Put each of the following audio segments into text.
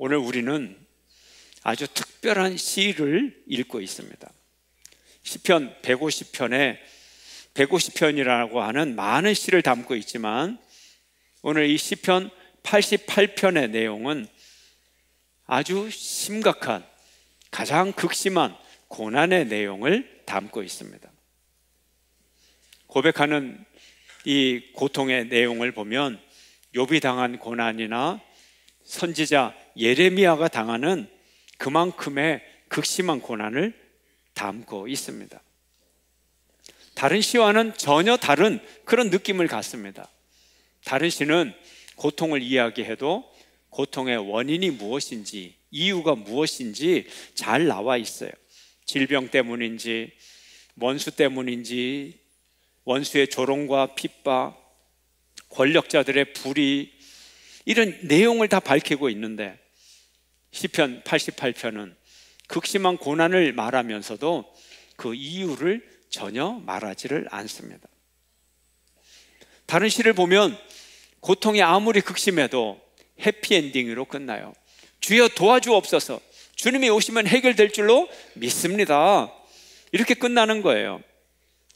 오늘 우리는 아주 특별한 시를 읽고 있습니다. 시편 150편에 150편이라고 하는 많은 시를 담고 있지만 오늘 이 시편 88편의 내용은 아주 심각한, 가장 극심한 고난의 내용을 담고 있습니다. 고백하는 이 고통의 내용을 보면 욥이 당한 고난이나 선지자 예레미야가 당하는 그만큼의 극심한 고난을 담고 있습니다. 다른 시와는 전혀 다른 그런 느낌을 갖습니다. 다른 시는 고통을 이야기해도 고통의 원인이 무엇인지, 이유가 무엇인지 잘 나와 있어요. 질병 때문인지, 원수 때문인지, 원수의 조롱과 핍박, 권력자들의 불의, 이런 내용을 다 밝히고 있는데 시편 88편은 극심한 고난을 말하면서도 그 이유를 전혀 말하지를 않습니다. 다른 시를 보면 고통이 아무리 극심해도 해피엔딩으로 끝나요. 주여 도와주옵소서, 주님이 오시면 해결될 줄로 믿습니다, 이렇게 끝나는 거예요.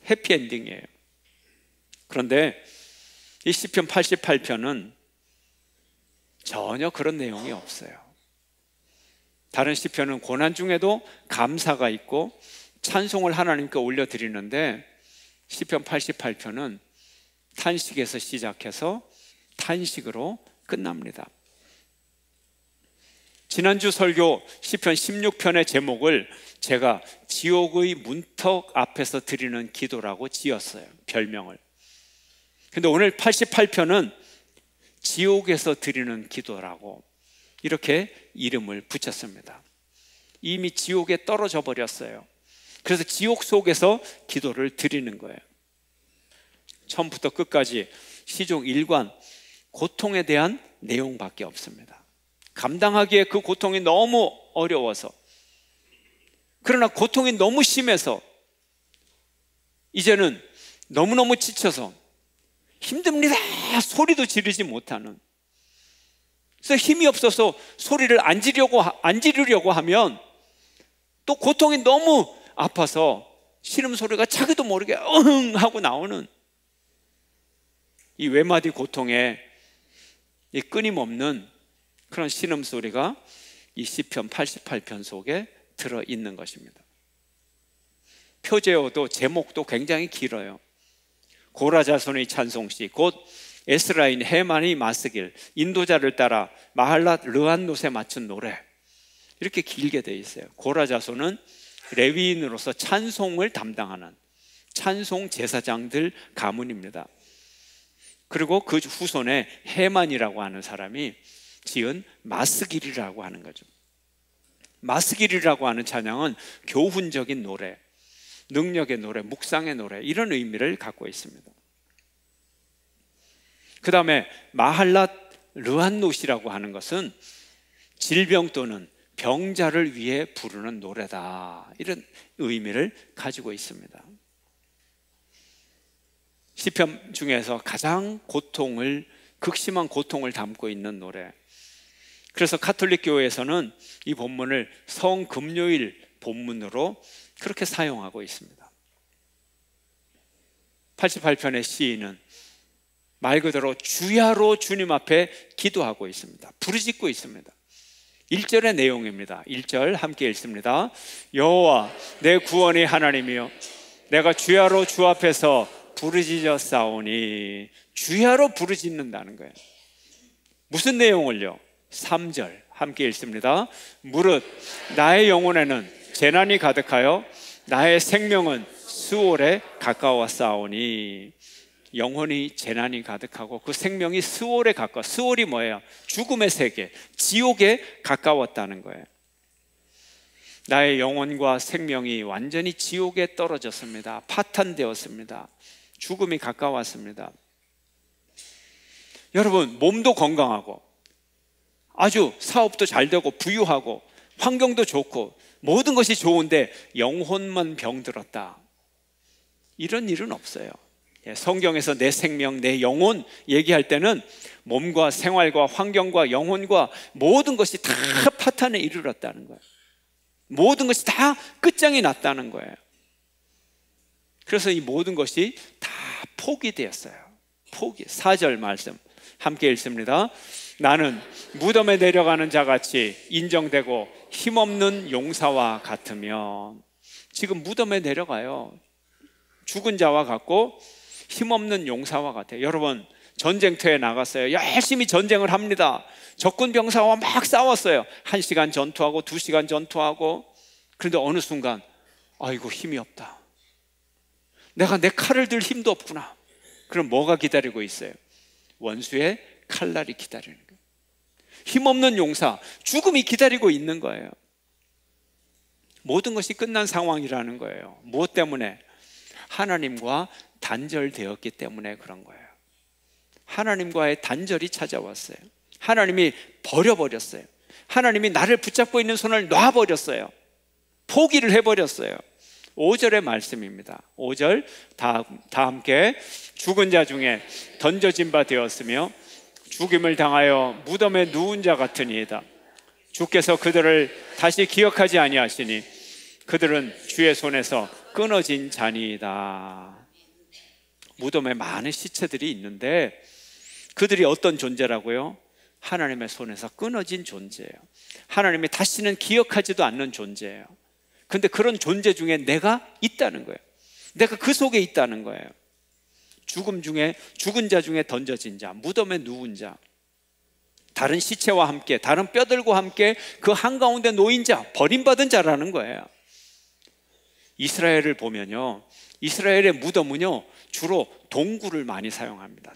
해피엔딩이에요. 그런데 이 시편 88편은 전혀 그런 내용이 없어요. 다른 시편은 고난 중에도 감사가 있고 찬송을 하나님께 올려드리는데 시편 88편은 탄식에서 시작해서 탄식으로 끝납니다. 지난주 설교 시편 16편의 제목을 제가 지옥의 문턱 앞에서 드리는 기도라고 지었어요, 별명을. 근데 오늘 88편은 지옥에서 드리는 기도라고 이렇게 이름을 붙였습니다. 이미 지옥에 떨어져 버렸어요. 그래서 지옥 속에서 기도를 드리는 거예요. 처음부터 끝까지 시종 일관 고통에 대한 내용밖에 없습니다. 감당하기에 그 고통이 너무 어려워서, 그러나 고통이 너무 심해서 이제는 너무너무 지쳐서 힘듭니다 소리도 지르지 못하는, 그래서 힘이 없어서 소리를 안 지르려고 하면 또 고통이 너무 아파서 신음소리가 자기도 모르게 으흥 하고 나오는 이 외마디 고통에 이 끊임없는 그런 신음소리가 이 시편 88편 속에 들어있는 것입니다. 표제어도 제목도 굉장히 길어요. 고라 자손의 찬송시, 곧 에스라인 헤만이 마스길, 인도자를 따라 마할랏 르한노세 맞춘 노래, 이렇게 길게 되어 있어요. 고라 자손은 레위인으로서 찬송을 담당하는 찬송 제사장들 가문입니다. 그리고 그 후손에 헤만이라고 하는 사람이 지은 마스길이라고 하는 거죠. 마스길이라고 하는 찬양은 교훈적인 노래, 능력의 노래, 묵상의 노래, 이런 의미를 갖고 있습니다. 그 다음에 마할랏 르한노시라고 하는 것은 질병 또는 병자를 위해 부르는 노래다, 이런 의미를 가지고 있습니다. 시편 중에서 가장 극심한 고통을 담고 있는 노래. 그래서 가톨릭 교회에서는 이 본문을 성금요일 본문으로 그렇게 사용하고 있습니다. 88편의 시인은 말 그대로 주야로 주님 앞에 기도하고 있습니다. 부르짖고 있습니다. 1절의 내용입니다. 1절 함께 읽습니다. 여호와 내 구원의 하나님이여, 내가 주야로 주 앞에서 부르짖어 싸우니. 주야로 부르짖는다는 거예요. 무슨 내용을요? 3절 함께 읽습니다. 무릇 나의 영혼에는 재난이 가득하여 나의 생명은 수월에 가까웠사오니. 영혼이 재난이 가득하고 그 생명이 수월에 가까워. 수월이 뭐예요? 죽음의 세계, 지옥에 가까웠다는 거예요. 나의 영혼과 생명이 완전히 지옥에 떨어졌습니다. 파탄되었습니다. 죽음이 가까웠습니다. 여러분, 몸도 건강하고 아주 사업도 잘 되고 부유하고 환경도 좋고 모든 것이 좋은데 영혼만 병들었다, 이런 일은 없어요. 성경에서 내 생명, 내 영혼 얘기할 때는 몸과 생활과 환경과 영혼과 모든 것이 다 파탄에 이르렀다는 거예요. 모든 것이 다 끝장이 났다는 거예요. 그래서 이 모든 것이 다 포기되었어요. 포기. 4절 말씀 함께 읽습니다. 나는 무덤에 내려가는 자같이 인정되고 힘없는 용사와 같으며. 지금 무덤에 내려가요. 죽은 자와 같고 힘없는 용사와 같아요. 여러분, 전쟁터에 나갔어요. 열심히 전쟁을 합니다. 적군 병사와 막 싸웠어요. 1시간 전투하고 2시간 전투하고. 그런데 어느 순간 아이고 힘이 없다. 내가 내 칼을 들 힘도 없구나. 그럼 뭐가 기다리고 있어요? 원수의 칼날이 기다리는 거예요. 힘없는 용사, 죽음이 기다리고 있는 거예요. 모든 것이 끝난 상황이라는 거예요. 무엇 때문에? 하나님과 단절되었기 때문에 그런 거예요. 하나님과의 단절이 찾아왔어요. 하나님이 버려버렸어요. 하나님이 나를 붙잡고 있는 손을 놔버렸어요. 포기를 해버렸어요. 5절의 말씀입니다. 5절 다 함께 죽은 자 중에 던져진 바 되었으며 죽임을 당하여 무덤에 누운 자 같으니이다. 주께서 그들을 다시 기억하지 아니하시니 그들은 주의 손에서 끊어진 자니이다. 무덤에 많은 시체들이 있는데 그들이 어떤 존재라고요? 하나님의 손에서 끊어진 존재예요. 하나님이 다시는 기억하지도 않는 존재예요. 근데 그런 존재 중에 내가 있다는 거예요. 내가 그 속에 있다는 거예요. 죽은 자 중에 던져진 자, 무덤에 누운 자, 다른 시체와 함께, 다른 뼈들과 함께 그 한가운데 놓인 자, 버림받은 자라는 거예요. 이스라엘을 보면요, 이스라엘의 무덤은요 주로 동굴을 많이 사용합니다.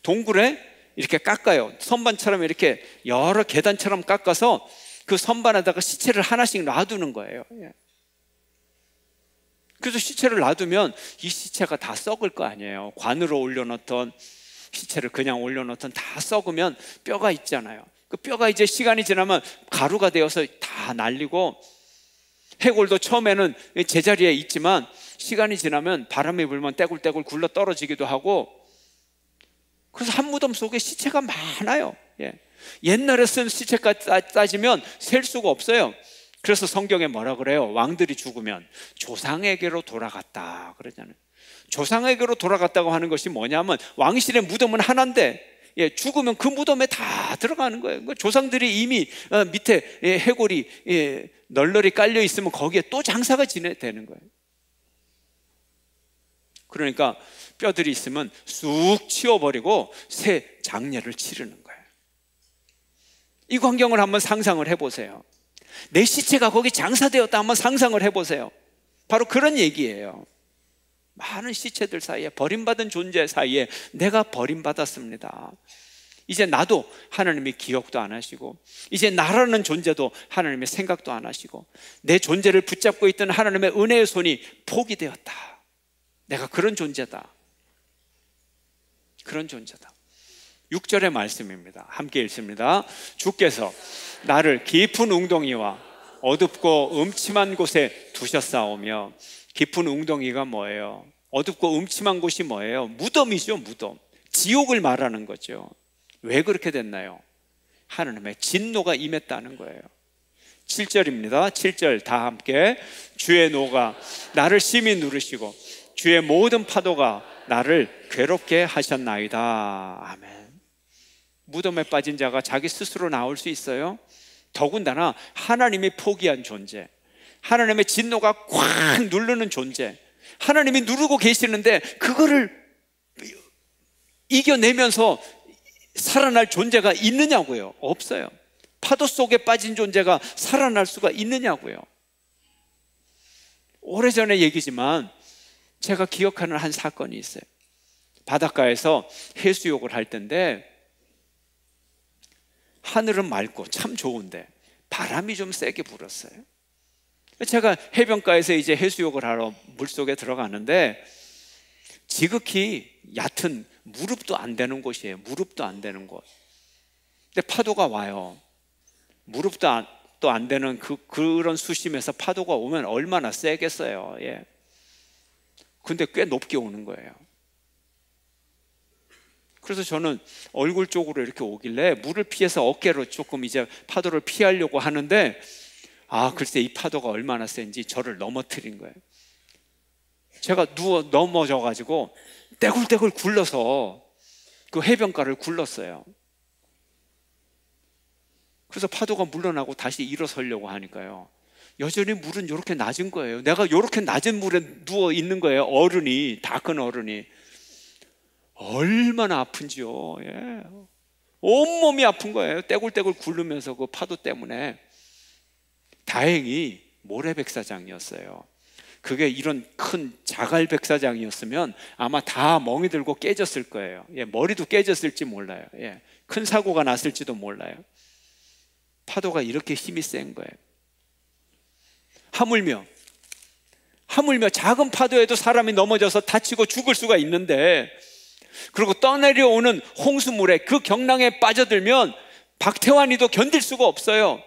동굴에 이렇게 깎아요. 선반처럼 이렇게 여러 계단처럼 깎아서 그 선반에다가 시체를 하나씩 놔두는 거예요. 그래서 시체를 놔두면 이 시체가 다 썩을 거 아니에요. 관으로 올려놓던 시체를 그냥 올려놓던 다 썩으면 뼈가 있잖아요. 그 뼈가 이제 시간이 지나면 가루가 되어서 다 날리고, 해골도 처음에는 제자리에 있지만 시간이 지나면 바람이 불면 떼굴떼굴 굴러 떨어지기도 하고, 그래서 한 무덤 속에 시체가 많아요. 옛날에 쓴 시체까지 따지면 셀 수가 없어요. 그래서 성경에 뭐라 그래요? 왕들이 죽으면 조상에게로 돌아갔다 그러잖아요. 조상에게로 돌아갔다고 하는 것이 뭐냐면, 왕실의 무덤은 하나인데 죽으면 그 무덤에 다 들어가는 거예요. 조상들이 이미 밑에 해골이 널널이 깔려 있으면 거기에 또 장사가 되는 거예요. 그러니까 뼈들이 있으면 쑥 치워버리고 새 장례를 치르는 거예요. 이 광경을 한번 상상을 해보세요. 내 시체가 거기 장사되었다 한번 상상을 해보세요. 바로 그런 얘기예요. 많은 시체들 사이에, 버림받은 존재 사이에 내가 버림받았습니다. 이제 나도 하나님이 기억도 안 하시고, 이제 나라는 존재도 하나님의 생각도 안 하시고, 내 존재를 붙잡고 있던 하나님의 은혜의 손이 포기되었다. 내가 그런 존재다. 그런 존재다. 6절의 말씀입니다. 함께 읽습니다. 주께서 나를 깊은 웅덩이와 어둡고 음침한 곳에 두셨사오며. 깊은 웅덩이가 뭐예요? 어둡고 음침한 곳이 뭐예요? 무덤이죠. 무덤. 지옥을 말하는 거죠. 왜 그렇게 됐나요? 하나님의 진노가 임했다는 거예요. 7절입니다. 7절 다 함께. 주의 노가 나를 심히 누르시고 주의 모든 파도가 나를 괴롭게 하셨나이다. 아멘. 무덤에 빠진 자가 자기 스스로 나올 수 있어요? 더군다나 하나님이 포기한 존재, 하나님의 진노가 꽉 누르는 존재, 하나님이 누르고 계시는데 그거를 이겨내면서 살아날 존재가 있느냐고요? 없어요. 파도 속에 빠진 존재가 살아날 수가 있느냐고요? 오래전의 얘기지만 제가 기억하는 한 사건이 있어요. 바닷가에서 해수욕을 할 때인데, 하늘은 맑고 참 좋은데 바람이 좀 세게 불었어요. 제가 해변가에서 이제 해수욕을 하러 물속에 들어가는데, 지극히 얕은 무릎도 안 되는 곳이에요. 무릎도 안 되는 곳. 근데 파도가 와요. 무릎도 안 되는 그런 수심에서 파도가 오면 얼마나 세겠어요. 근데 꽤 높게 오는 거예요. 그래서 저는 얼굴 쪽으로 이렇게 오길래 물을 피해서 어깨로 조금 이제 파도를 피하려고 하는데, 글쎄 이 파도가 얼마나 센지 저를 넘어뜨린 거예요. 제가 넘어져 가지고 떼굴떼굴 굴러서 그 해변가를 굴렀어요. 그래서 파도가 물러나고 다시 일어서려고 하니까요, 여전히 물은 이렇게 낮은 거예요. 내가 이렇게 낮은 물에 누워 있는 거예요. 어른이, 다 큰 어른이. 얼마나 아픈지요. 예. 온몸이 아픈 거예요. 떼굴떼굴 굴르면서 그 파도 때문에. 다행히 모래백사장이었어요. 그게 이런 큰 자갈백사장이었으면 아마 다 멍이 들고 깨졌을 거예요. 예, 머리도 깨졌을지 몰라요. 예, 큰 사고가 났을지도 몰라요. 파도가 이렇게 힘이 센 거예요. 하물며 작은 파도에도 사람이 넘어져서 다치고 죽을 수가 있는데, 그리고 떠내려오는 홍수물에, 그 경랑에 빠져들면 박태환이도 견딜 수가 없어요.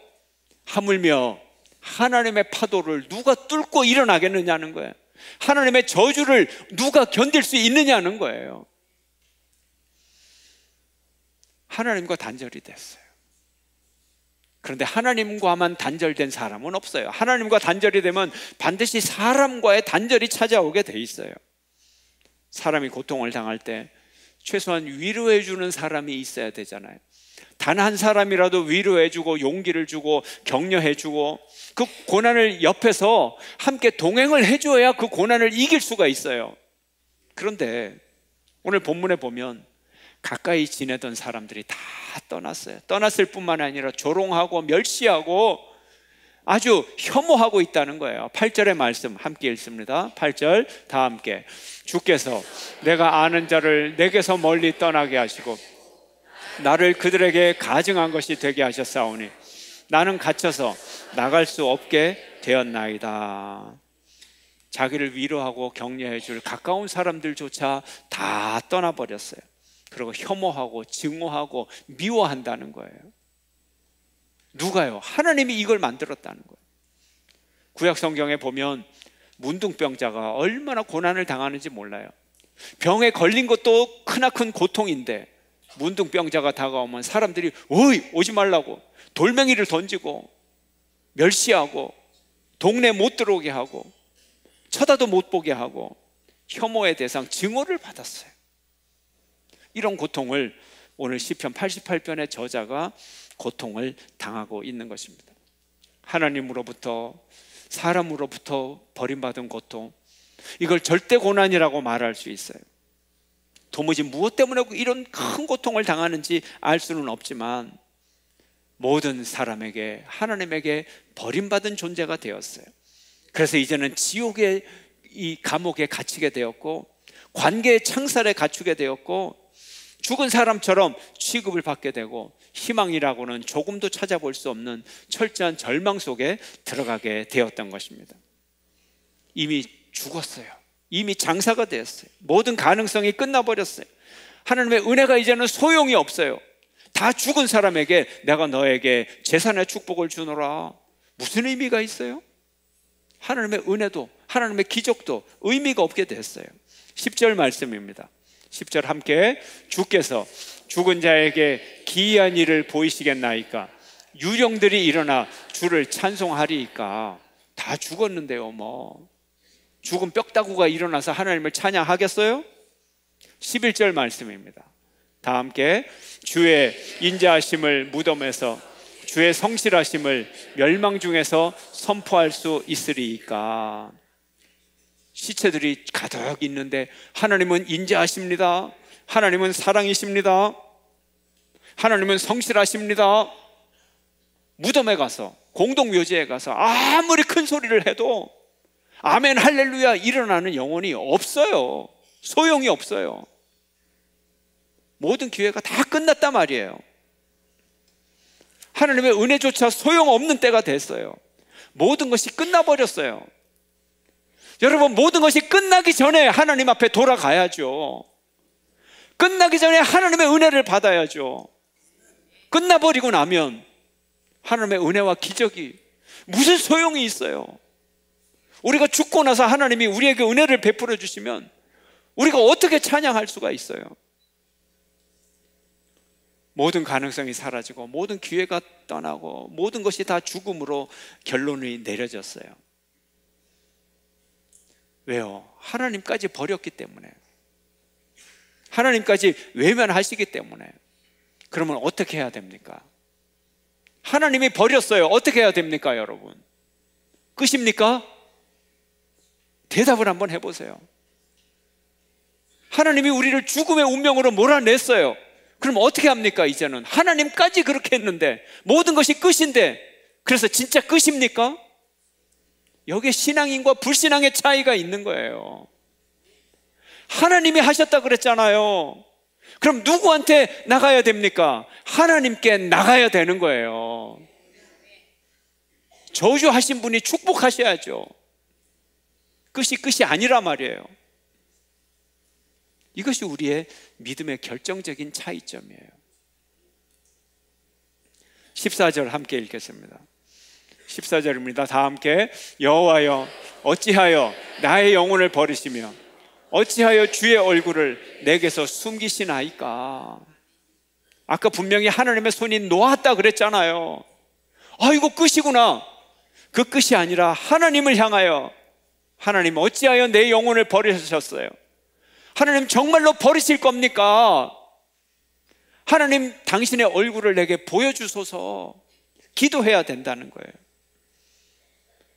하물며 하나님의 파도를 누가 뚫고 일어나겠느냐는 거예요. 하나님의 저주를 누가 견딜 수 있느냐는 거예요. 하나님과 단절이 됐어요. 그런데 하나님과만 단절된 사람은 없어요. 하나님과 단절이 되면 반드시 사람과의 단절이 찾아오게 돼 있어요. 사람이 고통을 당할 때 최소한 위로해 주는 사람이 있어야 되잖아요. 단 한 사람이라도 위로해 주고 용기를 주고 격려해 주고 그 고난을 옆에서 함께 동행을 해줘야 그 고난을 이길 수가 있어요. 그런데 오늘 본문에 보면 가까이 지내던 사람들이 다 떠났어요. 떠났을 뿐만 아니라 조롱하고 멸시하고 아주 혐오하고 있다는 거예요. 8절의 말씀 함께 읽습니다. 8절 다 함께. 주께서 내가 아는 자를 내게서 멀리 떠나게 하시고 나를 그들에게 가증한 것이 되게 하셨사오니 나는 갇혀서 나갈 수 없게 되었나이다. 자기를 위로하고 격려해 줄 가까운 사람들조차 다 떠나버렸어요. 그리고 혐오하고 증오하고 미워한다는 거예요. 누가요? 하나님이 이걸 만들었다는 거예요. 구약 성경에 보면 문둥병자가 얼마나 고난을 당하는지 몰라요. 병에 걸린 것도 크나큰 고통인데 문둥병자가 다가오면 사람들이 어이 오지 말라고 돌멩이를 던지고 멸시하고 동네 못 들어오게 하고 쳐다도 못 보게 하고 혐오의 대상, 증오를 받았어요. 이런 고통을 오늘 시편 88편의 저자가 고통을 당하고 있는 것입니다. 하나님으로부터 사람으로부터 버림받은 고통, 이걸 절대 고난이라고 말할 수 있어요. 도무지 무엇 때문에 이런 큰 고통을 당하는지 알 수는 없지만 모든 사람에게 하나님에게 버림받은 존재가 되었어요. 그래서 이제는 지옥의 이 감옥에 갇히게 되었고 관계의 창살에 갇히게 되었고 죽은 사람처럼 취급을 받게 되고 희망이라고는 조금도 찾아볼 수 없는 철저한 절망 속에 들어가게 되었던 것입니다. 이미 죽었어요. 이미 장사가 되었어요. 모든 가능성이 끝나버렸어요. 하나님의 은혜가 이제는 소용이 없어요. 다 죽은 사람에게 내가 너에게 재산의 축복을 주노라, 무슨 의미가 있어요? 하나님의 은혜도 하나님의 기적도 의미가 없게 됐어요. 10절 말씀입니다. 10절 함께. 주께서 죽은 자에게 기이한 일을 보이시겠나이까? 유령들이 일어나 주를 찬송하리이까? 다 죽었는데요. 뭐 죽은 뼈다구가 일어나서 하나님을 찬양하겠어요? 11절 말씀입니다. 다 함께. 주의 인자하심을 무덤에서 주의 성실하심을 멸망 중에서 선포할 수 있으리이까? 시체들이 가득 있는데 하나님은 인자하십니다. 하나님은 사랑이십니다. 하나님은 성실하십니다. 무덤에 가서, 공동묘지에 가서 아무리 큰 소리를 해도 아멘 할렐루야 일어나는 영혼이 없어요. 소용이 없어요. 모든 기회가 다 끝났단 말이에요. 하나님의 은혜조차 소용없는 때가 됐어요. 모든 것이 끝나버렸어요. 여러분, 모든 것이 끝나기 전에 하나님 앞에 돌아가야죠. 끝나기 전에 하나님의 은혜를 받아야죠. 끝나버리고 나면 하나님의 은혜와 기적이 무슨 소용이 있어요? 우리가 죽고 나서 하나님이 우리에게 은혜를 베풀어 주시면 우리가 어떻게 찬양할 수가 있어요? 모든 가능성이 사라지고 모든 기회가 떠나고 모든 것이 다 죽음으로 결론이 내려졌어요. 왜요? 하나님까지 버렸기 때문에, 하나님까지 외면하시기 때문에. 그러면 어떻게 해야 됩니까? 하나님이 버렸어요. 어떻게 해야 됩니까, 여러분? 끝입니까? 대답을 한번 해보세요. 하나님이 우리를 죽음의 운명으로 몰아냈어요. 그럼 어떻게 합니까? 이제는 하나님까지 그렇게 했는데, 모든 것이 끝인데, 그래서 진짜 끝입니까? 여기에 신앙인과 불신앙의 차이가 있는 거예요. 하나님이 하셨다 그랬잖아요. 그럼 누구한테 나가야 됩니까? 하나님께 나가야 되는 거예요. 저주하신 분이 축복하셔야죠. 끝이 아니라 말이에요. 이것이 우리의 믿음의 결정적인 차이점이에요. 14절 함께 읽겠습니다. 14절입니다. 다 함께. 여호와여, 어찌하여 나의 영혼을 버리시며 어찌하여 주의 얼굴을 내게서 숨기시나이까. 아까 분명히 하나님의 손이 놓았다 그랬잖아요. 이거 끝이구나. 그 끝이 아니라 하나님을 향하여, 하나님 어찌하여 내 영혼을 버리셨어요? 하나님 정말로 버리실 겁니까? 하나님 당신의 얼굴을 내게 보여주소서. 기도해야 된다는 거예요.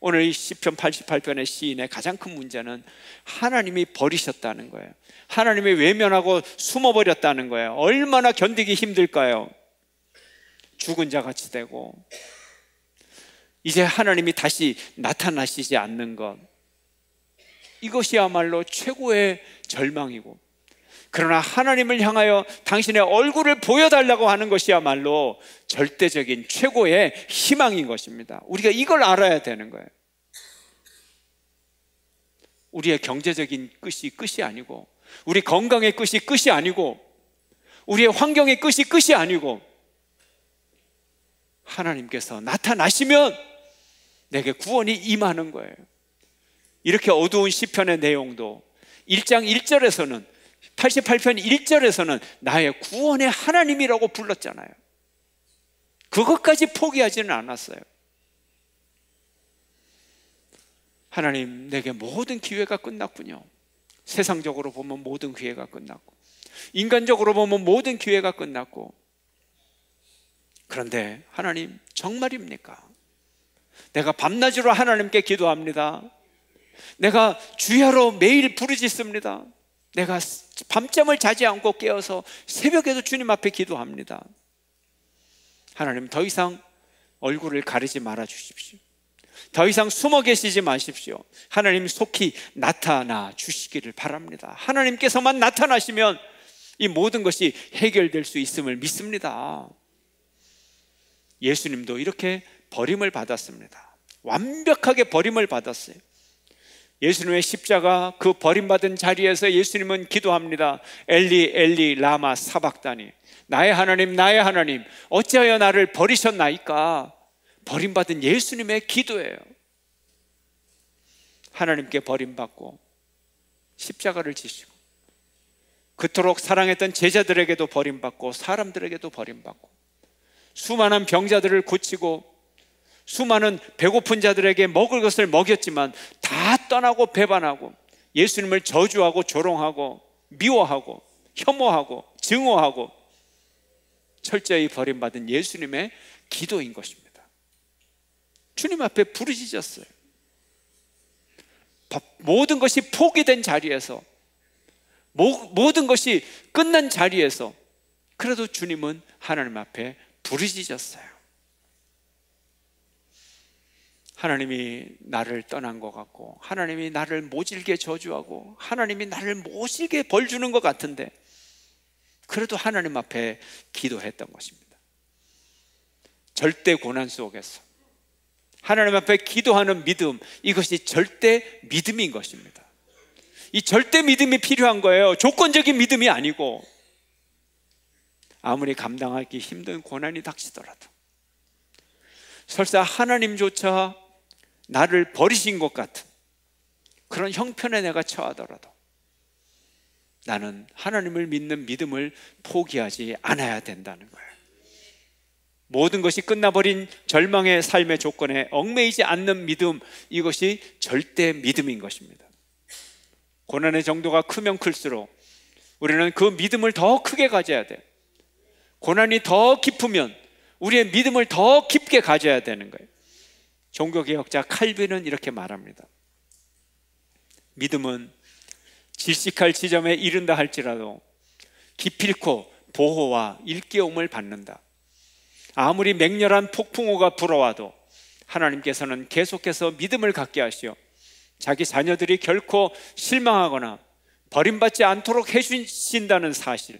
오늘 이 시편 88편의 시인의 가장 큰 문제는 하나님이 버리셨다는 거예요. 하나님이 외면하고 숨어버렸다는 거예요. 얼마나 견디기 힘들까요? 죽은 자 같이 되고 이제 하나님이 다시 나타나시지 않는 것, 이것이야말로 최고의 절망이고, 그러나 하나님을 향하여 당신의 얼굴을 보여달라고 하는 것이야말로 절대적인 최고의 희망인 것입니다. 우리가 이걸 알아야 되는 거예요. 우리의 경제적인 끝이 아니고, 우리 건강의 끝이 아니고, 우리의 환경의 끝이 아니고, 하나님께서 나타나시면 내게 구원이 임하는 거예요. 이렇게 어두운 시편의 내용도 1장 1절에서는, 88편 1절에서는 나의 구원의 하나님이라고 불렀잖아요. 그것까지 포기하지는 않았어요. 하나님, 내게 모든 기회가 끝났군요. 세상적으로 보면 모든 기회가 끝났고, 인간적으로 보면 모든 기회가 끝났고, 그런데 하나님 정말입니까? 내가 밤낮으로 하나님께 기도합니다. 내가 주야로 매일 부르짖습니다. 내가 밤잠을 자지 않고 깨어서 새벽에도 주님 앞에 기도합니다. 하나님, 더 이상 얼굴을 가리지 말아 주십시오. 더 이상 숨어 계시지 마십시오. 하나님 속히 나타나 주시기를 바랍니다. 하나님께서만 나타나시면 이 모든 것이 해결될 수 있음을 믿습니다. 예수님도 이렇게 버림을 받았습니다. 완벽하게 버림을 받았어요. 예수님의 십자가, 그 버림받은 자리에서 예수님은 기도합니다. 엘리 엘리 라마 사박다니, 나의 하나님 나의 하나님 어찌하여 나를 버리셨나이까. 버림받은 예수님의 기도예요. 하나님께 버림받고 십자가를 지시고, 그토록 사랑했던 제자들에게도 버림받고 사람들에게도 버림받고, 수많은 병자들을 고치고 수많은 배고픈 자들에게 먹을 것을 먹였지만 다 떠나고 배반하고 예수님을 저주하고 조롱하고 미워하고 혐오하고 증오하고 철저히 버림받은 예수님의 기도인 것입니다. 주님 앞에 부르짖었어요. 모든 것이 포기된 자리에서, 모든 것이 끝난 자리에서, 그래도 주님은 하나님 앞에 부르짖었어요. 하나님이 나를 떠난 것 같고, 하나님이 나를 모질게 저주하고, 하나님이 나를 모질게 벌 주는 것 같은데, 그래도 하나님 앞에 기도했던 것입니다. 절대 고난 속에서 하나님 앞에 기도하는 믿음, 이것이 절대 믿음인 것입니다. 이 절대 믿음이 필요한 거예요. 조건적인 믿음이 아니고, 아무리 감당하기 힘든 고난이 닥치더라도, 설사 하나님조차 나를 버리신 것 같은 그런 형편에 내가 처하더라도 나는 하나님을 믿는 믿음을 포기하지 않아야 된다는 거예요. 모든 것이 끝나버린 절망의 삶의 조건에 얽매이지 않는 믿음, 이것이 절대 믿음인 것입니다. 고난의 정도가 크면 클수록 우리는 그 믿음을 더 크게 가져야 돼요. 고난이 더 깊으면 우리의 믿음을 더 깊게 가져야 되는 거예요. 종교개혁자 칼빈은 이렇게 말합니다. 믿음은 질식할 지점에 이른다 할지라도 기필코 보호와 일깨움을 받는다. 아무리 맹렬한 폭풍우가 불어와도 하나님께서는 계속해서 믿음을 갖게 하시어 자기 자녀들이 결코 실망하거나 버림받지 않도록 해주신다는 사실,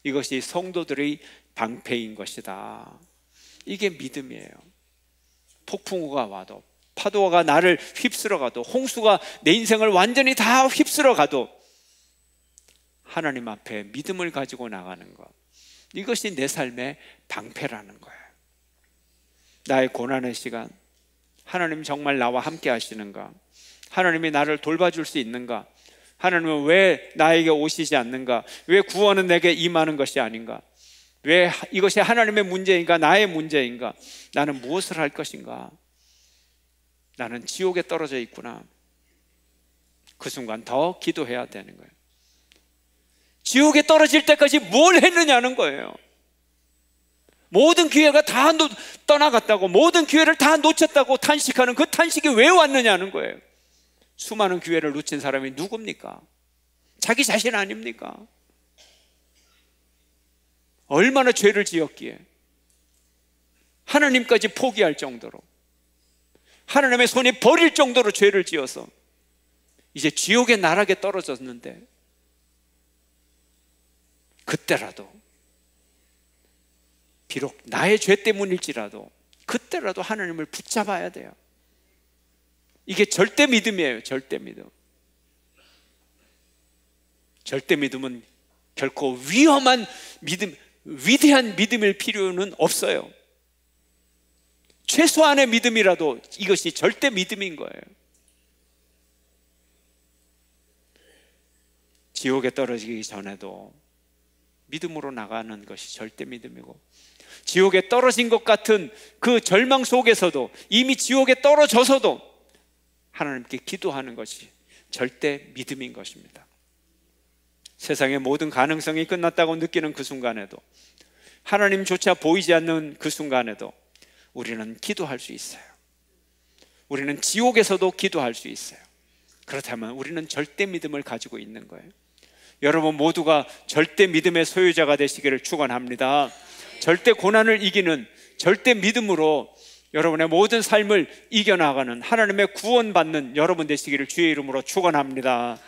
이것이 성도들의 방패인 것이다. 이게 믿음이에요. 폭풍우가 와도, 파도가 나를 휩쓸어 가도, 홍수가 내 인생을 완전히 다 휩쓸어 가도 하나님 앞에 믿음을 가지고 나가는 것, 이것이 내 삶의 방패라는 거예요. 나의 고난의 시간, 하나님 정말 나와 함께 하시는가? 하나님이 나를 돌봐줄 수 있는가? 하나님은 왜 나에게 오시지 않는가? 왜 구원은 내게 임하는 것이 아닌가? 왜 이것이 하나님의 문제인가? 나의 문제인가? 나는 무엇을 할 것인가? 나는 지옥에 떨어져 있구나. 그 순간 더 기도해야 되는 거예요. 지옥에 떨어질 때까지 뭘 했느냐는 거예요. 모든 기회가 다 떠나갔다고, 모든 기회를 다 놓쳤다고 탄식하는 그 탄식이 왜 왔느냐는 거예요. 수많은 기회를 놓친 사람이 누굽니까? 자기 자신 아닙니까? 얼마나 죄를 지었기에 하나님까지 포기할 정도로, 하나님의 손이 버릴 정도로 죄를 지어서 이제 지옥의 나락에 떨어졌는데, 그때라도, 비록 나의 죄 때문일지라도 그때라도 하나님을 붙잡아야 돼요. 이게 절대 믿음이에요. 절대 믿음. 절대 믿음은 결코 위험한 믿음, 위대한 믿음일 필요는 없어요. 최소한의 믿음이라도 이것이 절대 믿음인 거예요. 지옥에 떨어지기 전에도 믿음으로 나가는 것이 절대 믿음이고, 지옥에 떨어진 것 같은 그 절망 속에서도, 이미 지옥에 떨어져서도 하나님께 기도하는 것이 절대 믿음인 것입니다. 세상의 모든 가능성이 끝났다고 느끼는 그 순간에도, 하나님조차 보이지 않는 그 순간에도 우리는 기도할 수 있어요. 우리는 지옥에서도 기도할 수 있어요. 그렇다면 우리는 절대 믿음을 가지고 있는 거예요. 여러분 모두가 절대 믿음의 소유자가 되시기를 축원합니다. 절대 고난을 이기는 절대 믿음으로 여러분의 모든 삶을 이겨나가는, 하나님의 구원받는 여러분 되시기를 주의 이름으로 축원합니다.